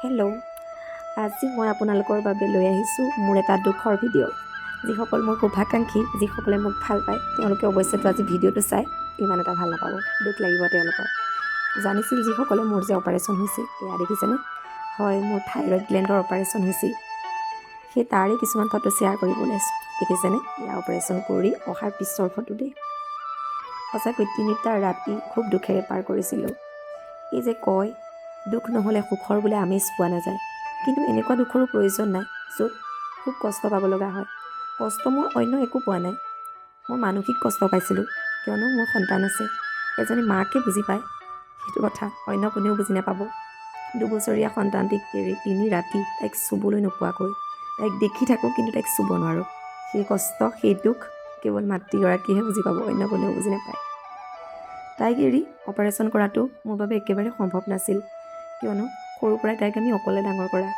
Hello', আজি মই আপোনালোকৰ বাবে লৈ আহিছোঁ মোৰ এটা দুখৰ ভিডিঅ'। যিসকল মোৰ শুভাকাংক্ষী, যিসকলে মোক ভাল পায়, তেওঁলোকে অৱশ্যেতো আজি ভিডিঅ'টো চাই ইমান এটা ভাল নাপাব, দুখ লাগিব তেওঁলোকৰ। জানিছিল যিসকলে মোৰ যে অপাৰেশ্যন হৈছিল, এয়া দেখিছেনে? হয়, মোৰ থাইৰয়ড গ্লেণ্ডৰ অপাৰেশ্যন হৈছিল। সেই তাৰে কিছুমান ফটো শ্বেয়াৰ কৰিবলৈ আছোঁ। দেখিছেনে? এয়া অপাৰেশ্যন কৰি অহাৰ পিছৰ ফটো দেই। সঁচাকৈ 3টা ৰাতি খুব দুখেৰে পাৰ কৰিছিলোঁ। এই যে কয়, দুখ নহ'লে সুখৰ বোলে আমেজ পোৱা নাযায়, কিন্তু এনেকুৱা দুখৰো প্ৰয়োজন নাই য'ত খুব কষ্ট পাব লগা হয়। কষ্ট মোৰ অন্য একো পোৱা নাই, মই মানসিক কষ্ট পাইছিলোঁ, কিয়নো মোৰ সন্তান আছে। এজনী মাকে বুজি পায় সেইটো কথা, অন্য কোনেও বুজি নাপাব। 2 বছৰীয়া সন্তানটিক এৰি 3 ৰাতি তাইক চুবলৈ নোপোৱাকৈ, তাইক দেখি থাকোঁ কিন্তু তাইক চুব নোৱাৰোঁ। সেই কষ্ট, সেই দুখ কেৱল মাতৃগৰাকীয়েহে বুজি পাব, অন্য কোনেও বুজি নাপায়। তাইক এৰি অপাৰেশ্যন কৰাটো মোৰ বাবে একেবাৰে সম্ভৱ নাছিল, কিয়নো সৰুৰ পৰাই তাইক আমি অকলে ডাঙৰ কৰা,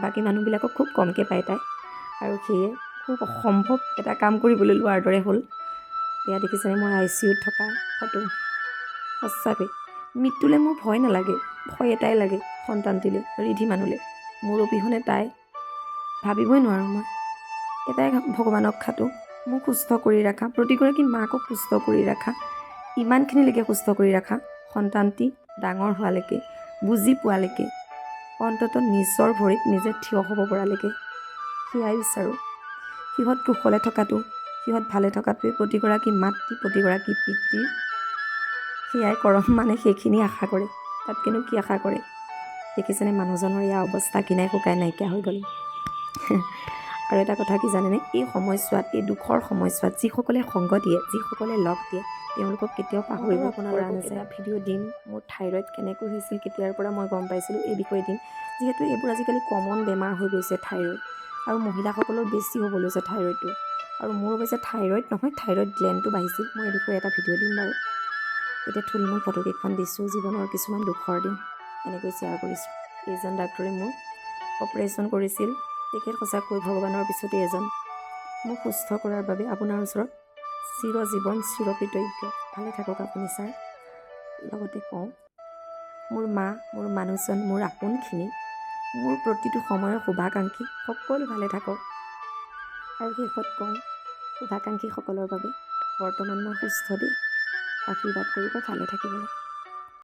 বাকী মানুহবিলাকক খুব কমকৈ পায় তাই, আৰু সেয়ে খুব অসম্ভৱ এটা কাম কৰিবলৈ লোৱাৰ দৰে হ'ল। এয়া দেখিছেনে মই ICUত থকা ফটো। সঁচাকৈ মৃত্যুলৈ মোৰ ভয় নালাগে, ভয় এটাই লাগে সন্তানটিলৈ, ৰিধি মানুহলৈ। মোৰ অবিহনে তাই ভাবিবই নোৱাৰোঁ মই। এটাই ভগৱানক খাটো, মোক সুস্থ কৰি ৰাখা, প্ৰতিগৰাকী মাকক সুস্থ কৰি ৰাখা, ইমানখিনিলৈকে সুস্থ কৰি ৰাখা, সন্তানটি ডাঙৰ হোৱালৈকে, বুজি পোৱালৈকে, অন্ততঃ নিজৰ ভৰিত নিজে থিয় হ'ব পৰালৈকে, সেয়াই বিচাৰোঁ। সিহঁত কুশলে থকাটো, সিহঁত ভালে থকাটোৱে প্ৰতিগৰাকী মাতৃ, প্ৰতিগৰাকী পিতৃৰ সেয়াই কৰম, মানে সেইখিনি আশা কৰে, তাতকেনো কি আশা কৰে। দেখিছেনে মানুহজনৰ এয়া অৱস্থা, কিনাই শুকাই নাইকিয়া হৈ গ'ল। আৰু এটা কথা কি জানেনে, এই সময়ছোৱাত, এই দুখৰ সময়ছোৱাত যিসকলে সংগ দিয়ে, যিসকলে লগ দিয়ে, তেওঁলোকক কেতিয়াও পাহৰিব পৰা নাযায়। এটা ভিডিঅ' দিম, মোৰ থাইৰয়ড কেনেকৈ হৈছিল, কেতিয়াৰ পৰা মই গম পাইছিলোঁ, এই বিষয়ে দিম। যিহেতু এইবোৰ আজিকালি কমন বেমাৰ হৈ গৈছে থাইৰয়ড, আৰু মহিলাসকলৰ বেছি হ'ব লৈছে থাইৰয়ডটো। আৰু মোৰ অৱশ্যে থাইৰয়ড নহয়, থাইৰয়ড গ্লেণ্ডটো বাঢ়িছিল। মই এই বিষয়ে এটা ভিডিঅ' দিম বাৰু। এতিয়া থুলমূল ফটোকেইখন দিছোঁ, জীৱনৰ কিছুমান দুখৰ দিন এনেকৈ শ্বেয়াৰ কৰিছোঁ। এইজন ডাক্তৰে মোৰ অপাৰেশ্যন কৰিছিল, তেখেত সঁচাকৈ ভগৱানৰ পিছতে এজন। মোক সুস্থ কৰাৰ বাবে আপোনাৰ ওচৰত চিৰজীৱন চিৰকৃতজ্ঞ। ভালে থাকক আপুনি ছাৰ। লগতে কওঁ, মোৰ মা, মোৰ মানুহজন, মোৰ আপোনখিনি, মোৰ প্ৰতিটো সময়ৰ শুভাকাংক্ষী সকলো ভালে থাকক। আৰু শেষত কওঁ, শুভাকাংক্ষীসকলৰ বাবে বৰ্তমান মই সুস্থ দেই, আশীৰ্বাদ কৰিব ভালে থাকিবলৈ।